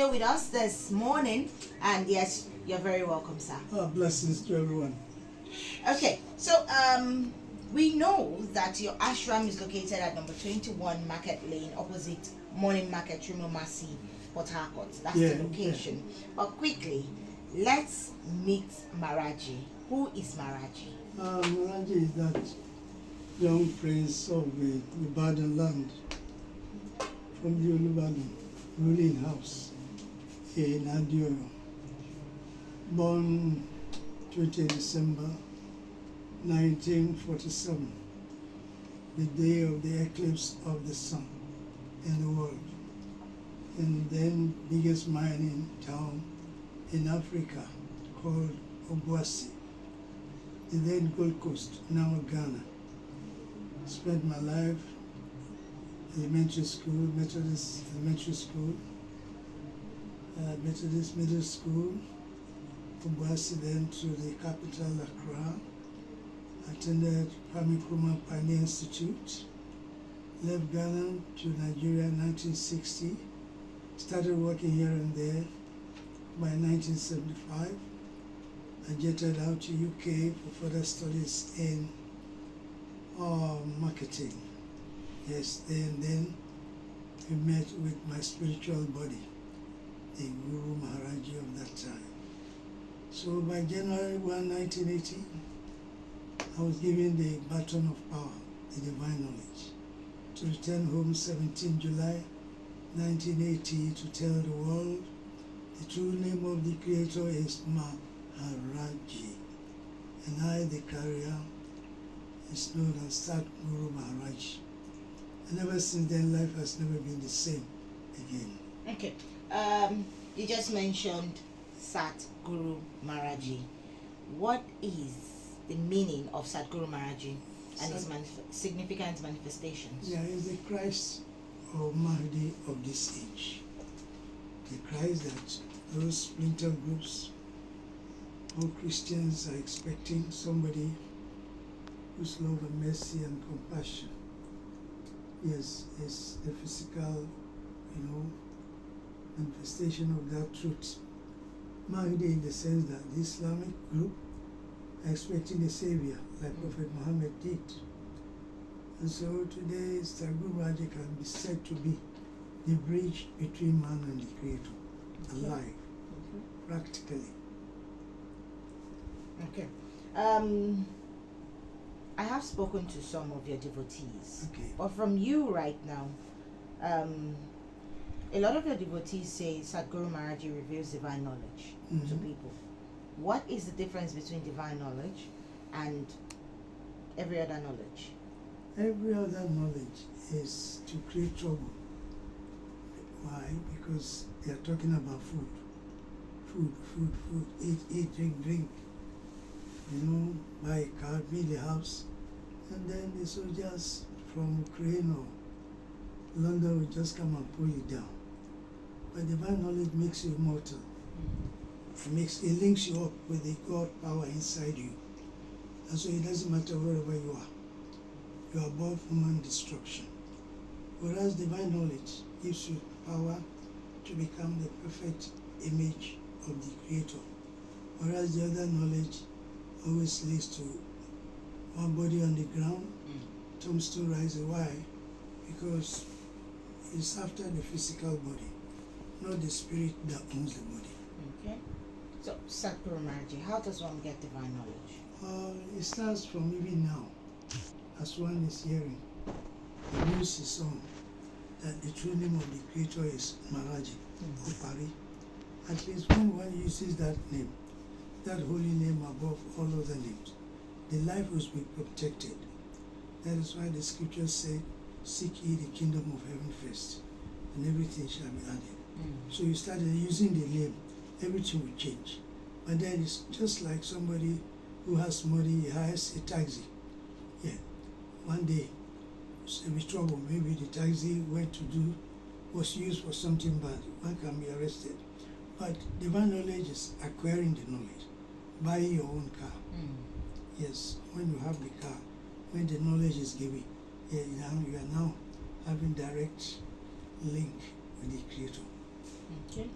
here with us this morning. And yes, you're very welcome, sir. Blessings to everyone. Okay, so we know that your ashram is located at number 21 Market Lane, opposite Morning Market, Rimomasi, Port Harcourt. That's the location. Yeah. But quickly, let's meet Maharaj Ji. Who is Maharaj Ji? Maharaj Ji is that young prince of the Ibadan land, from the Olubadan ruling house in Adioyo, born 20 December 1947, the day of the eclipse of the sun in the world, and then biggest mining town in Africa called Obuasi, the then Gold Coast, now Ghana. Spent my life elementary school, Methodist elementary school, Methodist middle school, Obuasi, then to the capital, Accra. Attended Pamikruma Pioneer Institute, left Ghana to Nigeria in 1960, started working here and there. By 1975, I jetted out to UK for further studies in marketing. Yes, then we met with my spiritual body, the Guru Maharaj Ji of that time. So by January 1, 1980, I was given the baton of power, the divine knowledge, to return home 17 July 1980 to tell the world the true name of the Creator is Maharaj Ji, and I, the carrier, is known as SATGURU MAHARAJ JI. And ever since then, life has never been the same again. Okay, you just mentioned SATGURU Maharaj Ji. What is the meaning of SATGURU Maharaj Ji and its significant manifestations? Yeah, he's the Christ or Mahdi of this age. The Christ that those splinter groups, all Christians are expecting, somebody whose love and mercy and compassion, yes, is the physical, manifestation of that truth. Mahdi in the sense that the Islamic group are expecting a savior like Prophet Muhammad did. And so today, SATGURU Maharaj Ji can be said to be the bridge between man and the Creator, alive, practically. Okay. I have spoken to some of your devotees. Okay. But from you right now, a lot of your devotees say SATGURU Maharaj Ji reveals divine knowledge to people. What is the difference between divine knowledge and every other knowledge? Every other knowledge is to create trouble. Why? Because they are talking about food. Food, eat, drink. Buy a car, build a house. And then the soldiers from Ukraine or London will just come and pull you down. But divine knowledge makes you immortal. It links you up with the God power inside you. And so it doesn't matter wherever you are. You are above human destruction. Whereas divine knowledge gives you power to become the perfect image of the Creator. Whereas the other knowledge always leads to one body on the ground, tombstone rising. Why? Because it's after the physical body, not the spirit that owns the body. Okay. So, SATGURU Maharaj Ji, how does one get divine knowledge? It starts from even now, as one is hearing. The news is on that the true name of the Creator is Maharaj Ji, Opari. At least when one uses that name, that holy name above all other names, the life will be protected. That is why the scriptures say, seek ye the kingdom of heaven first, and everything shall be added. So you started using the name, everything will change. But then it's just like somebody who has money, he hires a taxi. Yeah, one day, there will be trouble. Maybe the taxi was used for something bad. One can be arrested. But divine knowledge is acquiring the knowledge, buying your own car. Yes, when you have the car, when the knowledge is given, you are now having direct link with the Creator. Okay.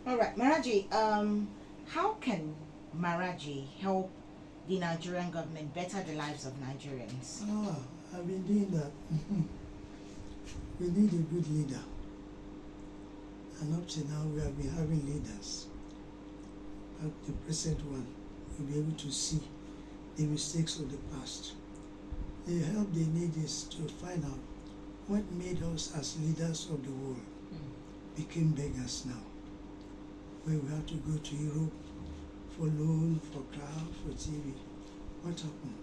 All right, Maharaji, how can Maharaji help the Nigerian government better the lives of Nigerians? I've been doing that. We need a good leader. And up to now, we have been having leaders. But the present one will be able to see the mistakes of the past. The help they need is to find out what made us as leaders of the world became beggars now. Where we have to go to Europe for loan, for car, for TV. What happened?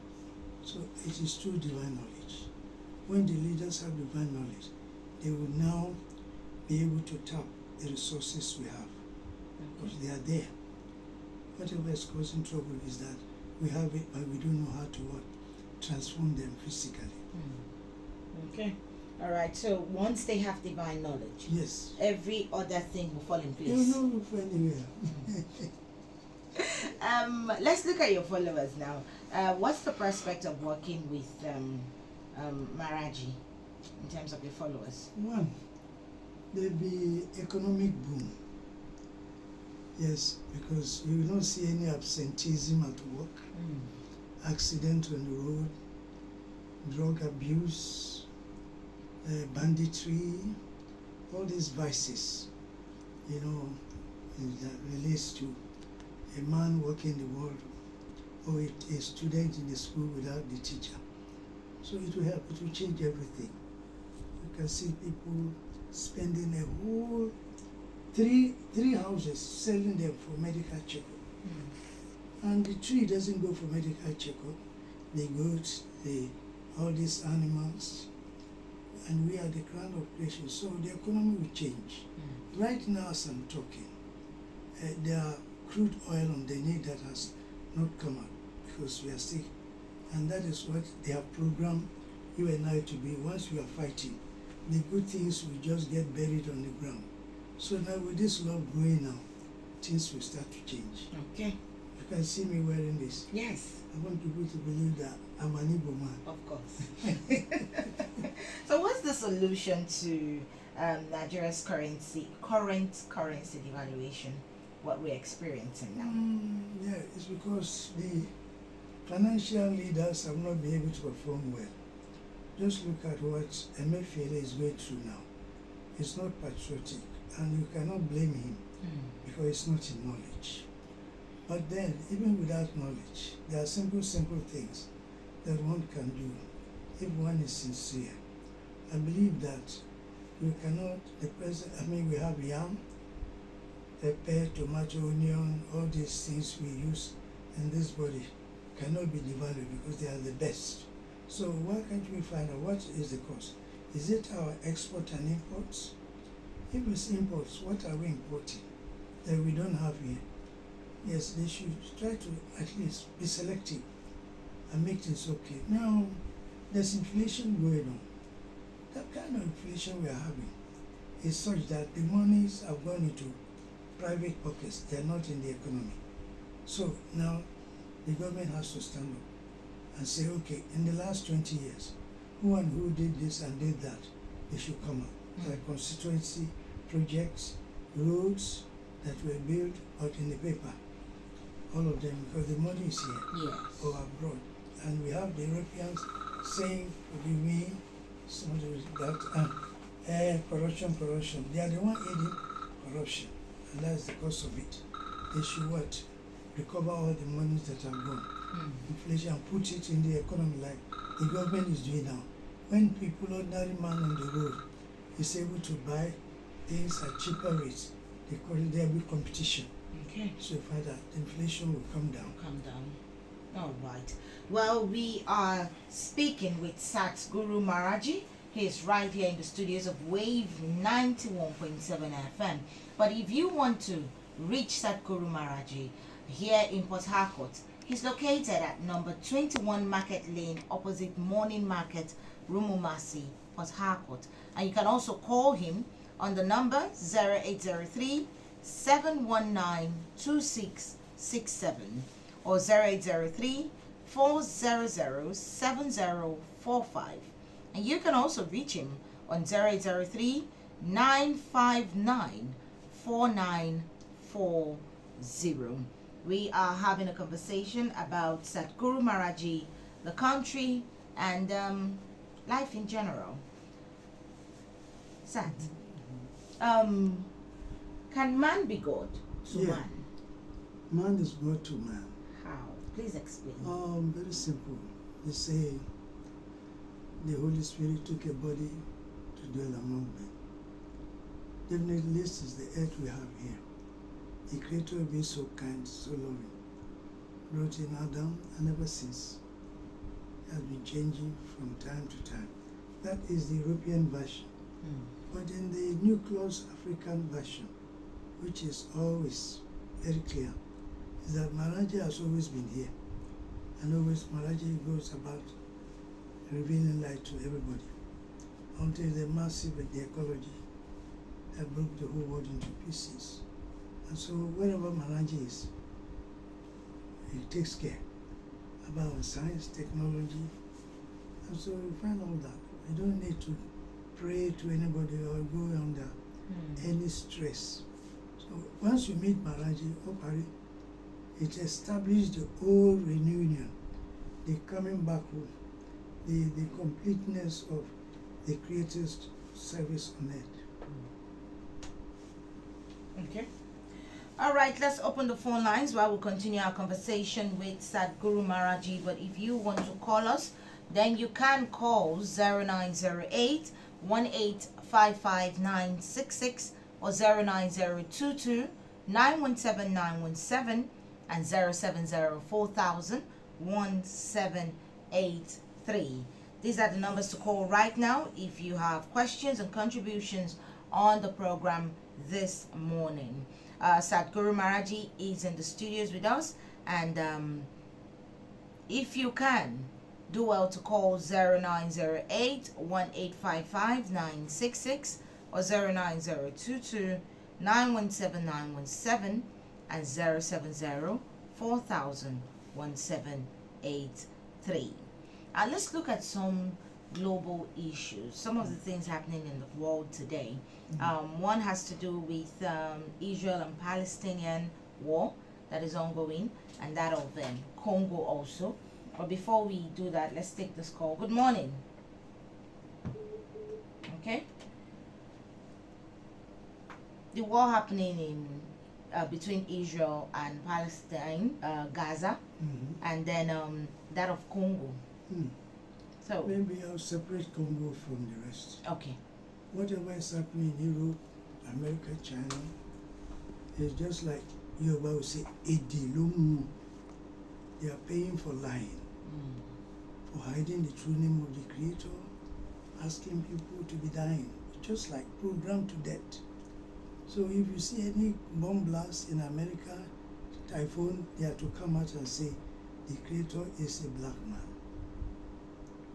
So it is through divine knowledge. When the leaders have divine knowledge, they will now be able to tap the resources we have. Because they are there. Whatever is causing trouble is that we have it, but we don't know how to transform them physically. Okay. All right. So once they have divine knowledge, yes, every other thing will fall in they will place. not look for anywhere. Let's look at your followers now. What's the prospect of working with Maharaji in terms of your followers? One, there'll be economic boom. Yes, because you will not see any absenteeism at work, accident on the road, drug abuse, banditry, all these vices, that relates to a man working in the world or a student in the school without the teacher. So it will help, it will change everything. You can see people spending a whole three houses, selling them for medical checkup. And the tree doesn't go for medical checkup. The goats, all these animals, and we are the crown of creation. So the economy will change. Right now, as I'm talking, there are crude oil on the need that has not come out because we are sick. And that is what they have programmed you and I to be. Once we are fighting, the good things will just get buried on the ground. So now with this love growing now, things will start to change. Okay. You can see me wearing this. Yes. I want people to believe that I'm an Igbo man. Of course. So what's the solution to Nigeria's current currency devaluation, what we're experiencing now? Yeah, it's because the financial leaders have not been able to perform well. Just look at what Emefiele is going through now. It's not patriotic, and you cannot blame him because it's not in knowledge. But then, even without knowledge, there are simple things that one can do if one is sincere. I believe that we cannot, we have yam, pepper, tomato, onion, all these things we use in this body cannot be devalued because they are the best. So why can't we find out what is the cause? Is it our export and imports? If it's imports, what are we importing that we don't have here? Yes, they should try to at least be selective and make things okay. Now, there's inflation going on. That kind of inflation we are having is such that the monies have gone into private pockets. They are not in the economy. So now, the government has to stand up and say, okay, in the last 20 years, who and who did this and did that, they should come out. Like constituency projects, roads that were built out in the paper, all of them, because the money is here or abroad. And we have the Europeans saying, forgive me, corruption. They are the one aiding corruption, and that's the cause of it. They should recover all the monies that have gone. Inflation, and put it in the economy like the government is doing now. When people, ordinary man on the road, is able to buy things at cheaper rates, they call it there will be competition. Okay. So find that inflation will come down. All right. Well, we are speaking with SATGURU Maharaj Ji. He is right here in the studios of Wave 91.7 FM. But if you want to reach SATGURU Maharaj Ji here in Port Harcourt, he's located at number 21 Market Lane, opposite Morning Market, Rumumasi, Port Harcourt. And you can also call him on the number 0803 719 2667 or 0803 400 7045. And you can also reach him on 0803 959 49 840. We are having a conversation about SATGURU Maharaj Ji, the country, and life in general. Sat, can man be God to Yeah. man? Man is God to man. How? Please explain. Very simple. They say the Holy Spirit took a body to dwell among men. Definitely, this is the earth we have here. The Creator being so kind, so loving, brought in Adam, and ever since has been changing from time to time. That is the European version. But in the New Clause African version, which is always very clear, is that Maharaj Ji has always been here. And always Maharaj Ji goes about revealing light to everybody until the massive and the ecology that broke the whole world into pieces. And so wherever Maharaj Ji is, he takes care about science, technology, and so we find all that. We don't need to pray to anybody or go under any stress. So once you meet Maharaj Ji, Opari, it established the whole reunion, the coming back home, the completeness of the Creator's service on earth. Okay. All right, let's open the phone lines while we continue our conversation with SATGURU Maharaj Ji. But if you want to call us, then you can call 0908 1855966 or 09022 917 917 and 07040001783. These are the numbers to call right now if you have questions and contributions on the program this morning. SATGURU Maharaj Ji is in the studios with us, and if you can, do well to call 0908 1855966 or 09022 917 917 and 07040001783. Let's look at some global issues, some of the things happening in the world today. One has to do with Israel and Palestinian war that is ongoing, and that of Congo also. But before we do that, let's take this call. Good morning. Okay. The war happening in between Israel and Palestine, Gaza, and then that of Congo. So maybe I'll separate Congo from the rest. okay. Whatever is happening in Europe, America, China, it's just like Yoruba will say, Edi Lomu. They are paying for lying, for hiding the true name of the Creator, asking people to be dying, just like programmed to death. So if you see any bomb blast in America, typhoon, they are to come out and say, the Creator is a black man.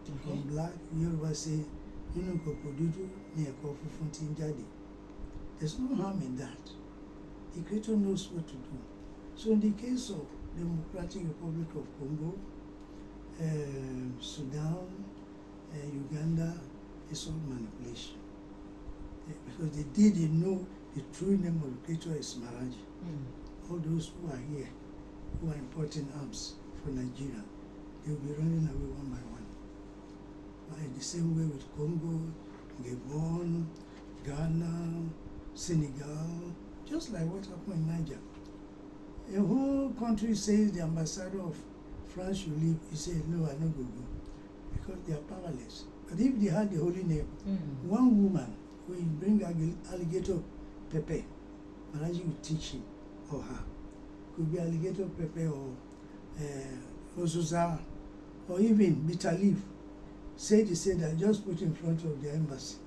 Okay. From black, Yoruba say, there's no harm in that. The Creator knows what to do. So in the case of Democratic Republic of Congo, Sudan, Uganda, it's all manipulation. Because they know the true name of the Creator is Maharaj Ji. All those who are here, who are importing arms for Nigeria, they will be running away one by one. The same way with Congo, Gabon, Ghana, Senegal, just like what happened in Niger. A whole country says the ambassador of France should leave. He said, no, I don't go, because they are powerless. But if they had the holy name, one woman will bring alligator pepper, Maharaj Ji will teach him or her. Could be alligator pepper or ozuza, or even bitter leaf. Say that just put in front of the embassy.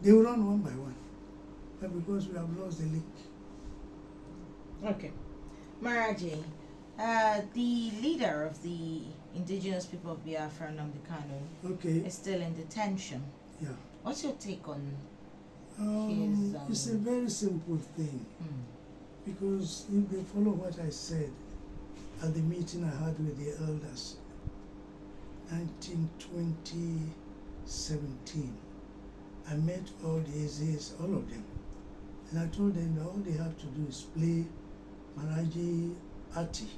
They will run one by one. But because we have lost the link. Okay. Maharaj Ji, the leader of the indigenous people of Biafra, Nnamdi Kanu, is still in detention. Yeah. What's your take on It's a very simple thing. Because if they follow what I said at the meeting I had with the elders, 2017, I met all the A's, all of them, And I told them that all they have to do is play Maharaji Ati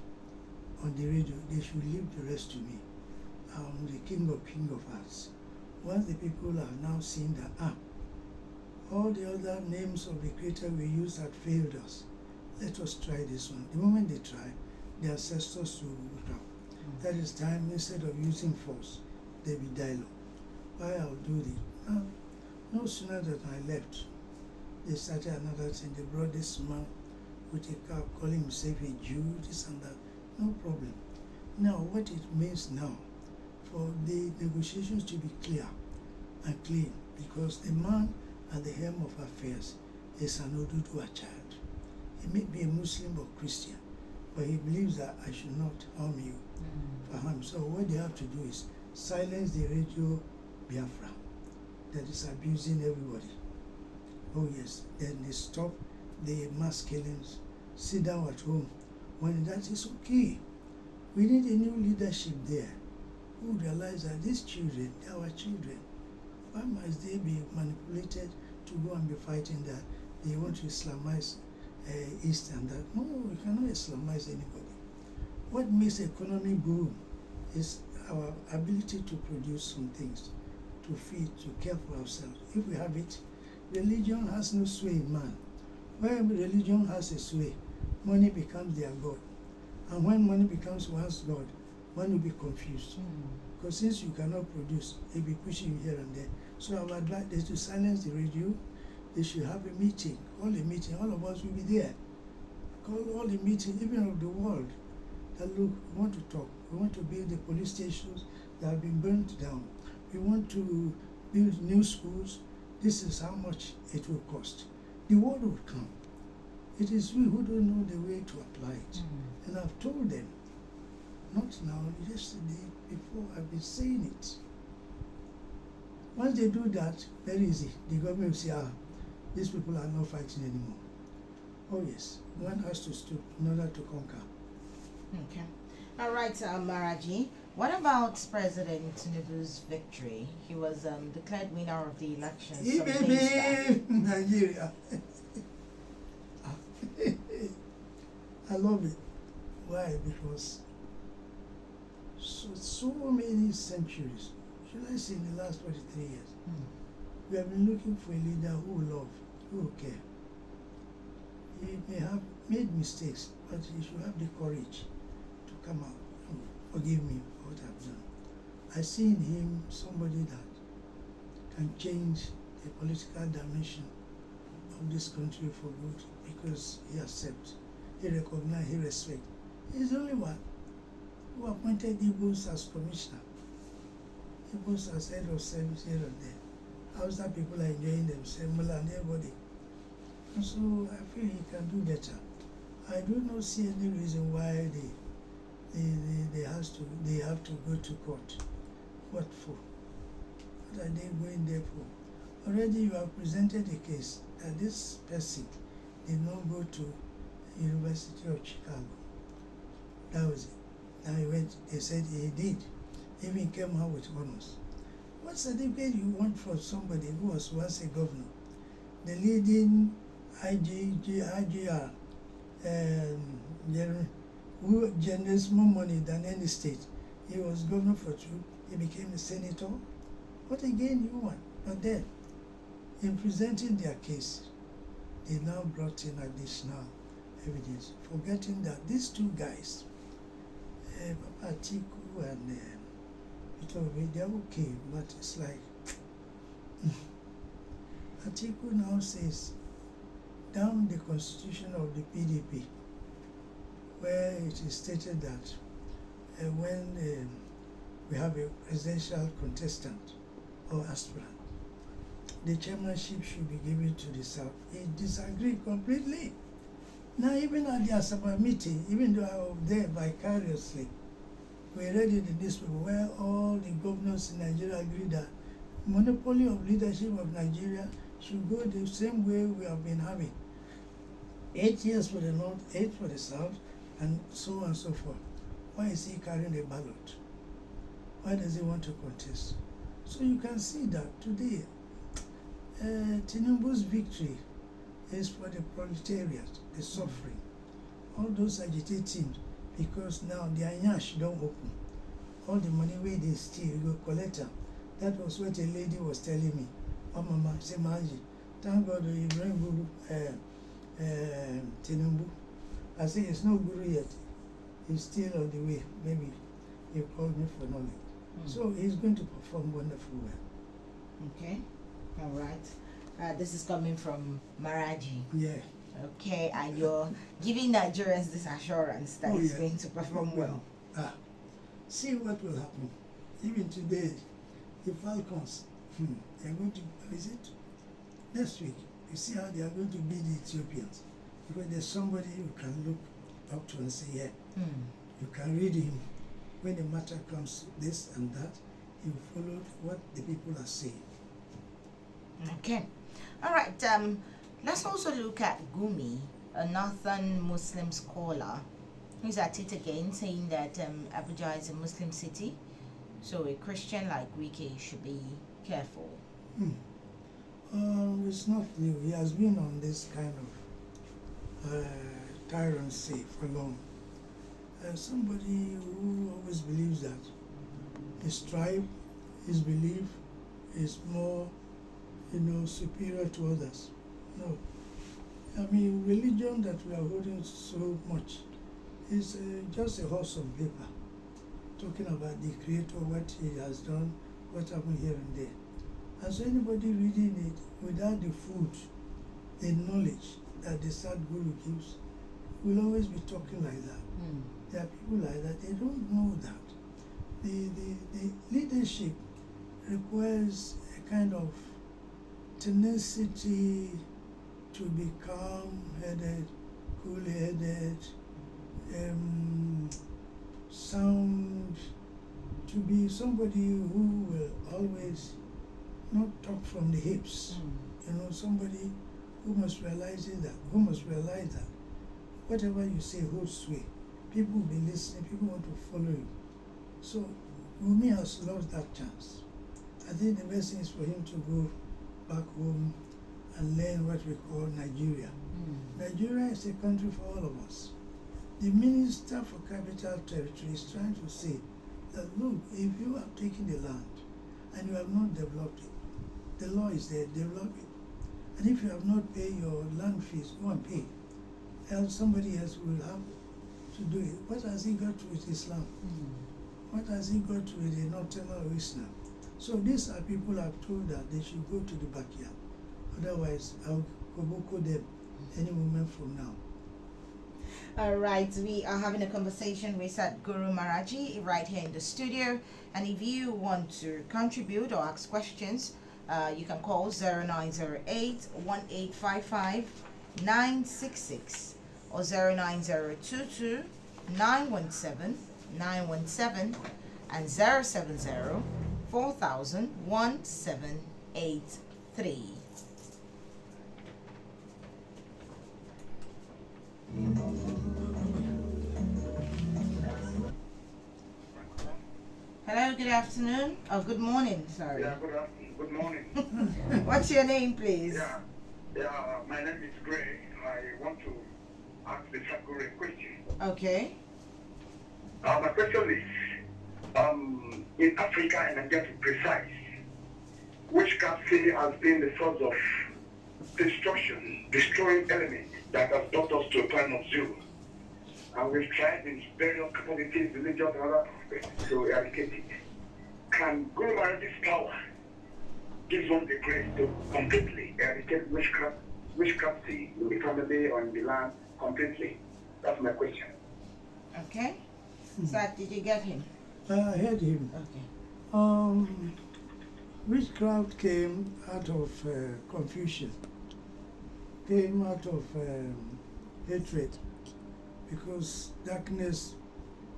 on the radio. They should leave the rest to me. I'm the king of hearts. Once the people have now seen that, all the other names of the creator we used had failed us, let us try this one. The moment they try, the ancestors will wake up. That is time, instead of using force, there be dialogue. Why I'll do this. Now, no sooner than I left, they started another thing. They brought this man with a cap calling himself a Jew, this and that. No problem. Now, what it means now, for the negotiations to be clear and clean, because the man at the helm of affairs is an Oduduwa child. He may be a Muslim or Christian, but he believes that I should not harm you for harm. So what they have to do is silence the radio Biafra that is abusing everybody. Oh yes, then they stop the mass killings, sit down at home. When that is okay, we need a new leadership there who realize that these children, they are our children. Why must they be manipulated to go and be fighting that they want to Islamize East and that? No, we cannot Islamize anybody. What makes the economy boom is our ability to produce some things, to feed, to care for ourselves. If we have it, religion has no sway in man. When religion has a sway, money becomes their God. And when money becomes one's God, one will be confused. Because since you cannot produce, they'll be pushing you here and there. So our advice is to silence the radio. They should have a meeting, all of us will be there. Call all the meeting, even of the world, that look, we want to talk. We want to build the police stations that have been burnt down. We want to build new schools. This is how much it will cost. The world will come. It is we who don't know the way to apply it. And I've told them, not now, yesterday, before, I've been saying it. Once they do that, very easy. The government will say, these people are not fighting anymore. Oh yes, one has to stoop in order to conquer. Okay. All right, Maharaji. What about President Tinubu's victory? He was declared winner of the elections. some days back. Nigeria. I love it. Why? Because so many centuries, should I say in the last 43 years, we have been looking for a leader who will love, who will care. He may have made mistakes, but he should have the courage to come out and forgive me for what I've done. I see in him somebody that can change the political dimension of this country for good, because he accepts, he recognizes, he respects. He's the only one who appointed Igbos as commissioner, Igbos as head of service here and there. Hausa people are enjoying themselves, Mula and everybody. And so I feel he can do better. I do not see any reason why they have to go to court. What for? What are they going there for? Already you have presented a case that this person did not go to University of Chicago. That was it. Now he went, they said he did. Even came out with honors. What certificate you want for somebody who was once a governor? The leading IGR, who generates more money than any state. He was governor for 2, he became a senator. What again you want? But then, in presenting their case, they now brought in additional evidence, forgetting that these two guys, Papa Atiku and Peter Obi, they're okay, but it's like Atiku now says, down the constitution of the PDP, where it is stated that when we have a presidential contestant or aspirant, the chairmanship should be given to the South. He disagreed completely. Now, even at the Asaba meeting, even though I was there vicariously, we read in the newspaper where all the governors in Nigeria agreed that monopoly of leadership of Nigeria should go the same way we have been having. 8 years for the North, 8 for the South, and so on and so forth. Why is he carrying the ballot? Why does he want to contest? So you can see that today, Tinubu's victory is for the proletariat, the suffering. All those agitating, because now their nyash don't open. All the money where they steal, you go collect them. That was what a lady was telling me. Oh mama, say Maji, thank God you bring Guru Tinubu. I say it's no Guru yet. He's still on the way. Maybe he called me for knowledge. So he's going to perform wonderfully well. Okay, all right. This is coming from Maharaj Ji. Yeah. Okay, and you're giving Nigerians this assurance that he's going to perform well. See what will happen. Even today, the Falcons, they are going to visit next week. You see how they are going to beat the Ethiopians. Because there's somebody you can look up to and say, yeah, you can read him. When the matter comes, this and that, he will follow what the people are saying. Okay. All right. Let's also look at Gumi, a northern Muslim scholar, who's at it again, saying that Abuja is a Muslim city, so a Christian like Wike should be careful. It's not new. He has been on this kind of tyranny for long. Somebody who always believes that his tribe, his belief is more, superior to others. No. I mean, religion that we are holding so much is just a horse on paper, talking about the Creator, what He has done, what happened here and there. And so anybody reading it without the food, the knowledge that the SATGURU gives, will always be talking like that. There are people like that, they don't know that. The leadership requires a kind of tenacity to be calm-headed, cool-headed, sound, to be somebody who will always not talk from the hips. Somebody who must realize that whatever you say holds sway. People will be listening, people want to follow you. So Wumi has lost that chance. I think the best thing is for him to go back home and learn what we call Nigeria. Nigeria is a country for all of us. The Minister for Capital Territory is trying to say that, look, if you have taken the land and you have not developed it, the law is there, develop it. And if you have not paid your land fees, go and pay. Else somebody else will have to do it. What has he got with Islam? What has he got with the Nocturnal Islam? So these are people who have told that they should go to the backyard. Otherwise, I'll koboko them any moment from now. All right, we are having a conversation with SATGURU Maharaj Ji right here in the studio. And if you want to contribute or ask questions, you can call 0908 1855 966 or 09022 917 917 and 070 4000 1783. Hello, good afternoon. Oh, good morning, sorry. Yeah, good afternoon. Good morning. What's your name, please? Yeah, my name is Gray. I want to ask the SATGURU a question. Okay. My question is, in Africa, and I'm getting precise, witchcraft has been the source of destruction, destroying element that has brought us to a time of zero. And we've tried in various capacities, religious and other aspects to eradicate it. Can Guru Maharaj's power give one the grace to completely eradicate witchcraft in the family or in the land completely? That's my question. Okay. Sat, did you get him? I heard him. Okay. Witchcraft came out of confusion, came out of hatred, because darkness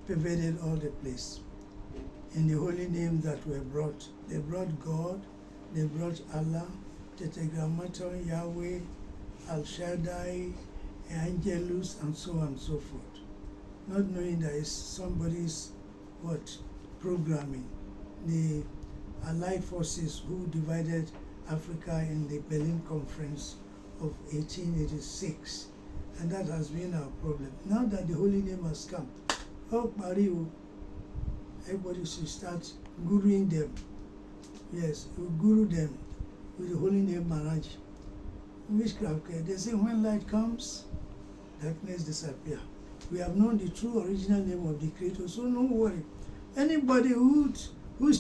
pervaded all the place. In the holy names that were brought, they brought God, they brought Allah, Tetragrammaton, Yahweh, Al Shaddai, Angelus, and so on and so forth. Not knowing that it's somebody's programming. The Allied forces who divided Africa in the Berlin Conference of 1886, and that has been our problem. Now that the holy name has come, oh Mario, everybody should start guruing them. Yes, we guru them with the holy name Maharaj. Witchcraft, they say when light comes, darkness disappears. We have known the true original name of the Creator, so no worry. Anybody whose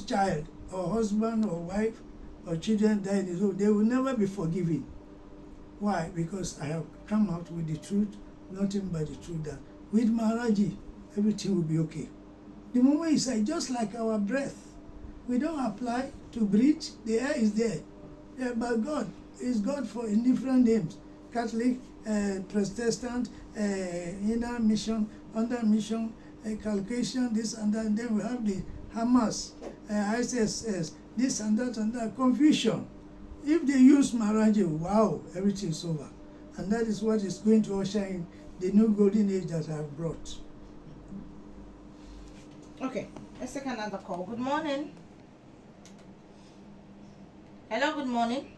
child or husband or wife or children die in his home, they will never be forgiven. Why? Because I have come out with the truth, nothing but the truth, that with Maharaj Ji, everything will be okay. The moment he said, just like our breath, we don't apply to breathe, the air is there. Yeah, but God is God for in different names. Catholic, Protestant, inner mission, under mission, calculation, this and that. And then we have the Hamas, ISIS, this and that, confusion. If they use Maharaj Ji, wow, everything's over. And that is what is going to usher in the new golden age that I have brought. Okay, let's take another call. Good morning. Hello, good morning.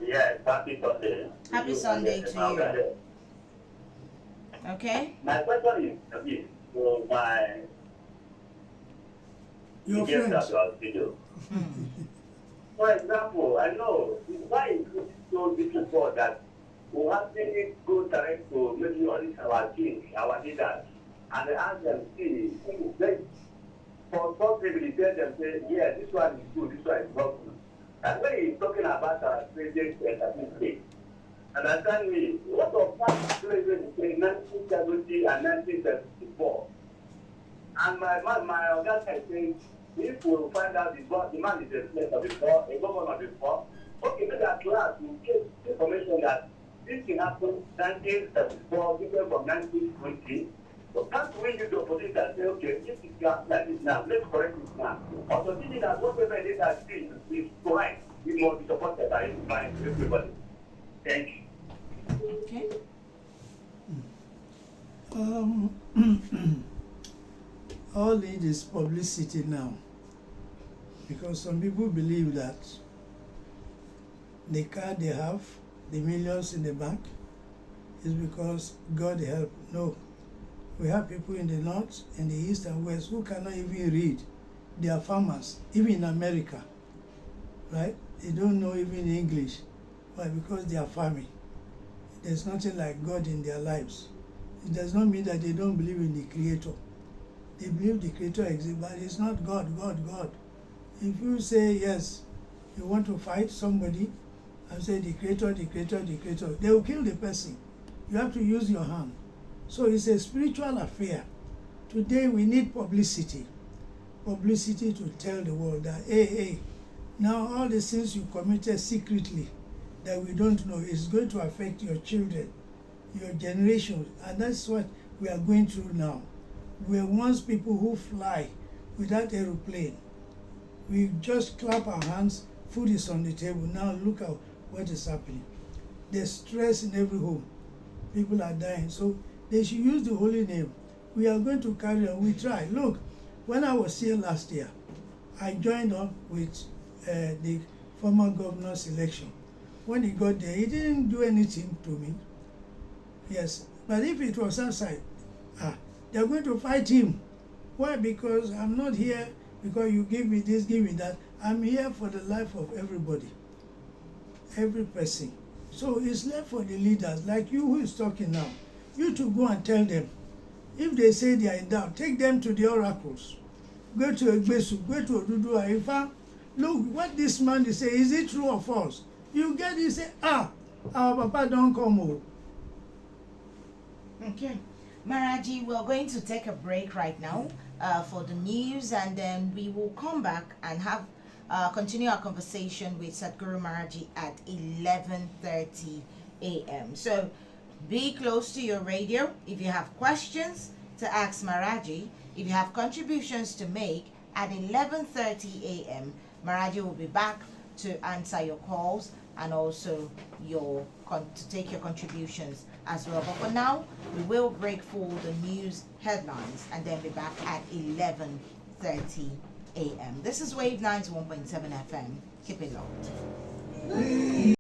Yes, happy Sunday. Happy Sunday to you. Okay. My question is for my Your guest friends. that was video. For example, I know why is it so difficult that we have to go direct to maybe all these our kings, our leaders, and ask them, see, for possibly tell them, say, yeah, this one is good, this one is not good. And when he's talking about our president and understand me, what of that president between 1970 and 1974? And my other side says, if we find out the man is a senator before, a governor before, okay, maybe at last we get information that this thing happened 1974, different from 1920. So can't we use the opposition and say, okay, this is like this now, let's correct it now. Also, thinking that whatever it is that is correct, we must be supported by everybody. Thank you. Okay. All need is publicity now, because some people believe that the car they have, the millions in the bank, is because God help. No. We have people in the north, in the east and west who cannot even read. They are farmers, even in America, right? They don't know even English. Why? Because they are farming. There's nothing like God in their lives. It does not mean that they don't believe in the Creator. They believe the Creator exists, but it's not God. If you say yes, you want to fight somebody and say the Creator, they will kill the person. You have to use your hand. So it's a spiritual affair. Today we need publicity. Publicity to tell the world that, hey, now all the sins you committed secretly that we don't know is going to affect your children, your generation, and that's what we are going through now. We are once people who fly without aeroplane. We just clap our hands, food is on the table. Now look at what is happening. There's stress in every home. People are dying. So they should use the holy name. We are going to carry on. We try. Look, when I was here last year, I joined up with the former governor's election. When he got there, he didn't do anything to me. Yes, but if it was outside, they're going to fight him. Why? Because I'm not here because you give me this, give me that. I'm here for the life of everybody, every person. So it's left for the leaders, like you who is talking now. You to go and tell them. If they say they are in doubt, take them to the oracles. Go to Egbesu, go to Odudu Ifa. Look, what this man is saying, is it true or false? You get it, say, our Papa don't come home. Okay. Maharaj Ji, we're going to take a break right now for the news, and then we will come back and have continue our conversation with SATGURU Maharaj Ji at 11:30 a.m. So be close to your radio. If you have questions to ask Maharaj Ji, if you have contributions to make, at 11:30 a.m., Maharaj Ji will be back to answer your calls and also to take your contributions as well. But for now, we will break for the news headlines and then be back at 11:30 a.m. This is Wave 91.7 FM. Keep it locked.